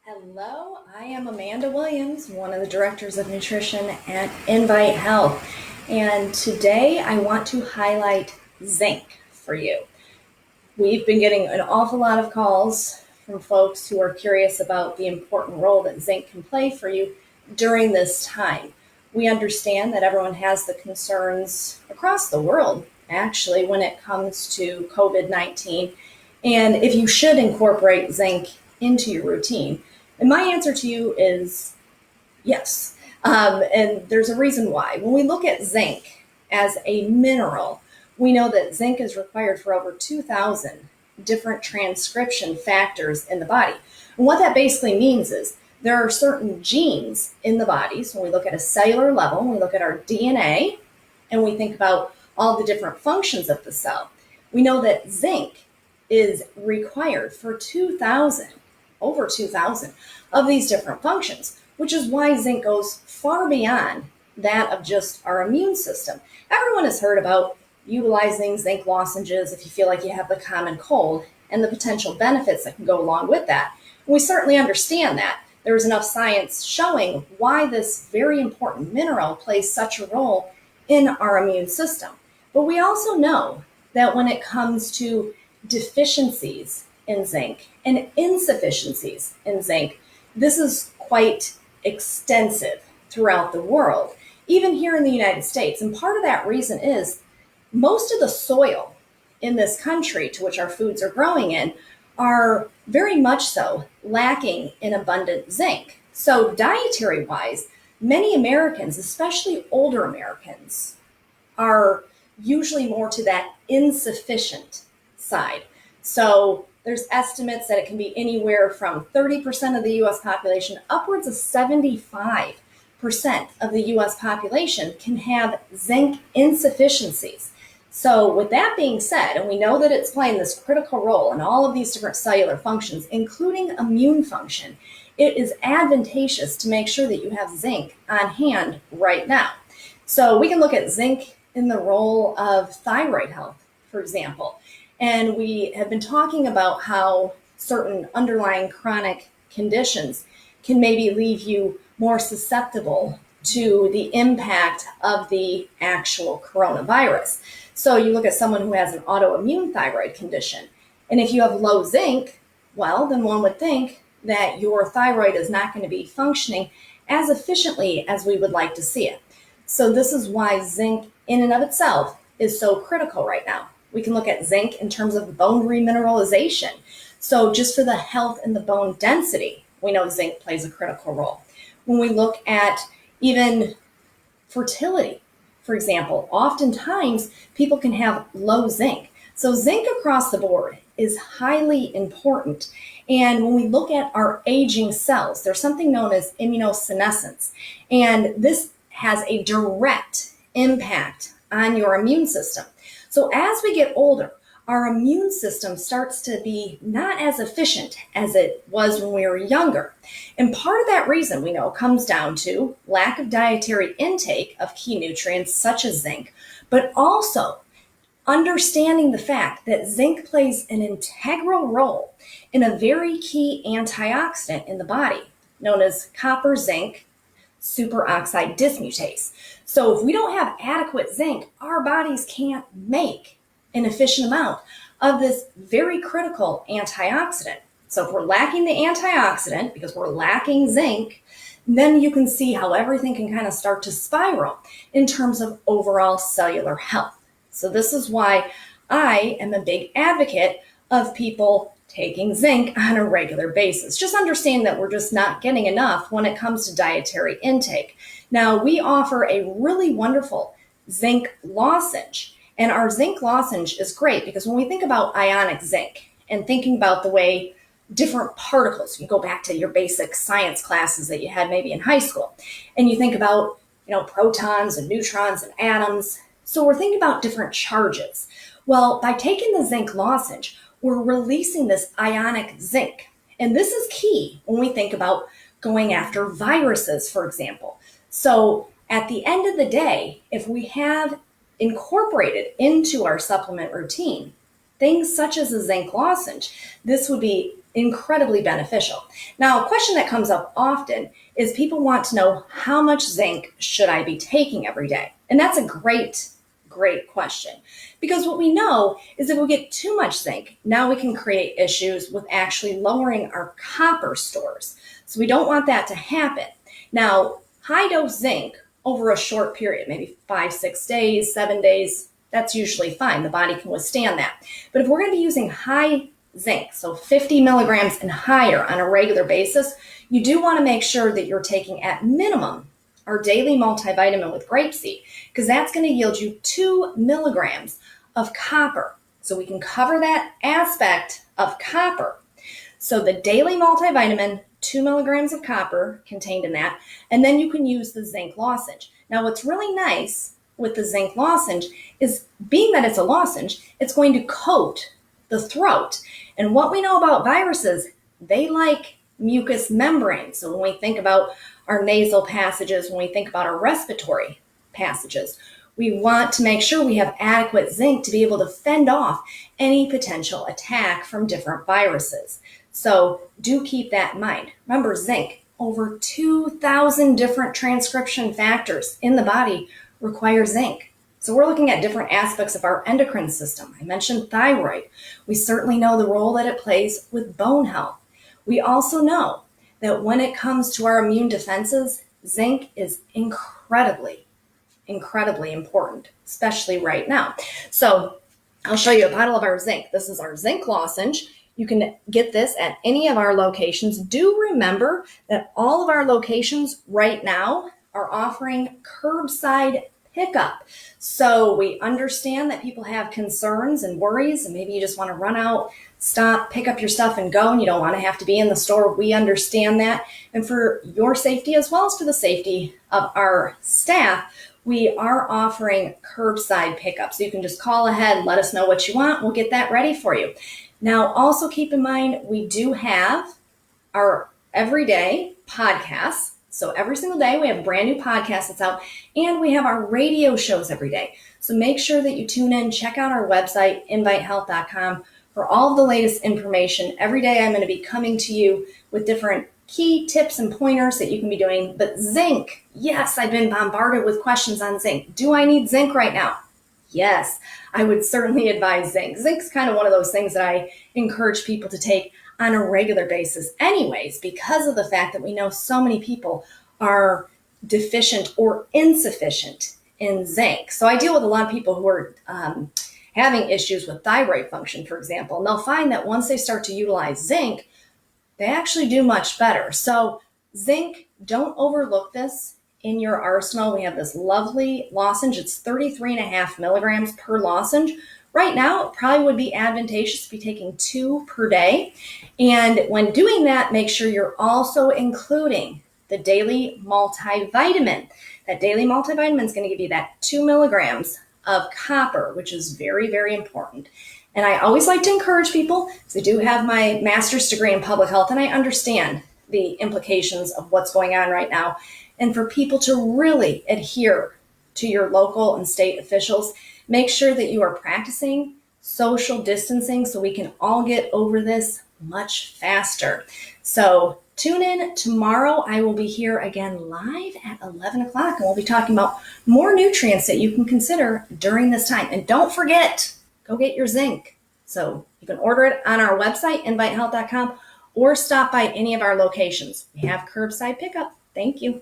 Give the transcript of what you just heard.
Hello, I am Amanda Williams, one of the directors of nutrition at Thyroid Health, and today I want to highlight zinc for you. We've been getting an awful lot of calls from folks who are curious about the important role that zinc can play for you during this time. We understand that everyone has the concerns across the world, actually, when it comes to COVID-19, and if you should incorporate zinc into your routine. And my answer to you is yes. And there's a reason why. When we look at zinc as a mineral, we know that zinc is required for over 2,000 different transcription factors in the body. And what that basically means is there are certain genes in the body. So when we look at a cellular level, we look at our DNA, and we think about all the different functions of the cell. We know that zinc is required for over 2,000 of these different functions, which is why zinc goes far beyond that of just our immune system. Everyone has heard about utilizing zinc lozenges if you feel like you have the common cold and the potential benefits that can go along with that. And we certainly understand that. There's enough science showing why this very important mineral plays such a role in our immune system. But we also know that when it comes to deficiencies in zinc and insufficiencies in zinc, this is quite extensive throughout the world, even here in the United States. And part of that reason is most of the soil in this country to which our foods are growing in are very much so lacking in abundant zinc. So dietary wise, many Americans, especially older Americans, are usually more to that insufficient side. So there's estimates that it can be anywhere from 30% of the US population upwards of 75% of the US population can have zinc insufficiencies. So with that being said, and we know that it's playing this critical role in all of these different cellular functions, including immune function, it is advantageous to make sure that you have zinc on hand right now. So we can look at zinc in the role of thyroid health, for example. And we have been talking about how certain underlying chronic conditions can maybe leave you more susceptible to the impact of the actual coronavirus. So you look at someone who has an autoimmune thyroid condition, and if you have low zinc, well, then one would think that your thyroid is not going to be functioning as efficiently as we would like to see it. So this is why zinc in and of itself is so critical right now. We can look at zinc in terms of bone remineralization. So just for the health and the bone density, we know zinc plays a critical role. When we look at even fertility, for example, oftentimes people can have low zinc. So zinc across the board is highly important. And when we look at our aging cells, there's something known as immunosenescence. And this has a direct impact on your immune system. So as we get older, our immune system starts to be not as efficient as it was when we were younger. And part of that reason we know comes down to lack of dietary intake of key nutrients such as zinc, but also understanding the fact that zinc plays an integral role in a very key antioxidant in the body known as copper zinc superoxide dismutase. So if we don't have adequate zinc, our bodies can't make an efficient amount of this very critical antioxidant. So if we're lacking the antioxidant because we're lacking zinc, then you can see how everything can kind of start to spiral in terms of overall cellular health. So this is why I am a big advocate of people taking zinc on a regular basis. Just understand that we're just not getting enough when it comes to dietary intake. Now, we offer a really wonderful zinc lozenge, and our zinc lozenge is great because when we think about ionic zinc and thinking about the way different particles, you go back to your basic science classes that you had maybe in high school, and you think about, protons and neutrons and atoms. So we're thinking about different charges. Well, by taking the zinc lozenge, we're releasing this ionic zinc. And this is key when we think about going after viruses, for example. So at the end of the day, if we have incorporated into our supplement routine things such as a zinc lozenge, this would be incredibly beneficial. Now, a question that comes up often is people want to know, how much zinc should I be taking every day? And that's a great question, because what we know is if we get too much zinc, now we can create issues with actually lowering our copper stores. So we don't want that to happen. Now, high dose zinc over a short period, maybe 5, 6 days, 7 days, that's usually fine. The body can withstand that. But if we're going to be using high zinc, so 50 milligrams and higher on a regular basis, you do want to make sure that you're taking at minimum our daily multivitamin with grapeseed, because that's going to yield you 2 milligrams of copper. So we can cover that aspect of copper. So the daily multivitamin, 2 milligrams of copper contained in that, and then you can use the zinc lozenge. Now, what's really nice with the zinc lozenge is, being that it's a lozenge, it's going to coat the throat. And what we know about viruses, they like mucous membranes. So when we think about our nasal passages, when we think about our respiratory passages, we want to make sure we have adequate zinc to be able to fend off any potential attack from different viruses. So do keep that in mind. Remember, zinc, over 2,000 different transcription factors in the body require zinc. So we're looking at different aspects of our endocrine system. I mentioned thyroid. We certainly know the role that it plays with bone health. We also know that when it comes to our immune defenses, zinc is incredibly important, especially right now. So I'll show you a bottle of our zinc. This is our zinc lozenge. You can get this at any of our locations. Do remember that all of our locations right now are offering curbside pickup. So we understand that people have concerns and worries, and maybe you just want to run out, stop, pick up your stuff and go, and you don't want to have to be in the store. We understand that. And for your safety, as well as for the safety of our staff, we are offering curbside pickup. So you can just call ahead, let us know what you want. We'll get that ready for you. Now, also keep in mind, we do have our everyday podcasts. So every single day we have a brand new podcast that's out, and we have our radio shows every day. So make sure that you tune in, check out our website, invitehealth.com, for all of the latest information. Every day I'm going to be coming to you with different key tips and pointers that you can be doing. But zinc, yes, I've been bombarded with questions on zinc. Do I need zinc right now? Yes, I would certainly advise zinc. Zinc's kind of one of those things that I encourage people to take on a regular basis anyways, because of the fact that we know so many people are deficient or insufficient in zinc. So I deal with a lot of people who are having issues with thyroid function, for example, and they'll find that once they start to utilize zinc, they actually do much better. So zinc, don't overlook this in your arsenal. We have this lovely lozenge. It's 33.5 milligrams per lozenge. Right now, it probably would be advantageous to be taking 2 per day. And when doing that, make sure you're also including the daily multivitamin. That daily multivitamin is going to give you that 2 milligrams of copper, which is very, very important. And I always like to encourage people, because I do have my master's degree in public health, and I understand the implications of what's going on right now. And for people to really adhere to your local and state officials, make sure that you are practicing social distancing so we can all get over this much faster. So tune in tomorrow. I will be here again live at 11 o'clock, and we'll be talking about more nutrients that you can consider during this time. And don't forget, go get your zinc. So you can order it on our website, invitehealth.com, or stop by any of our locations. We have curbside pickup. Thank you.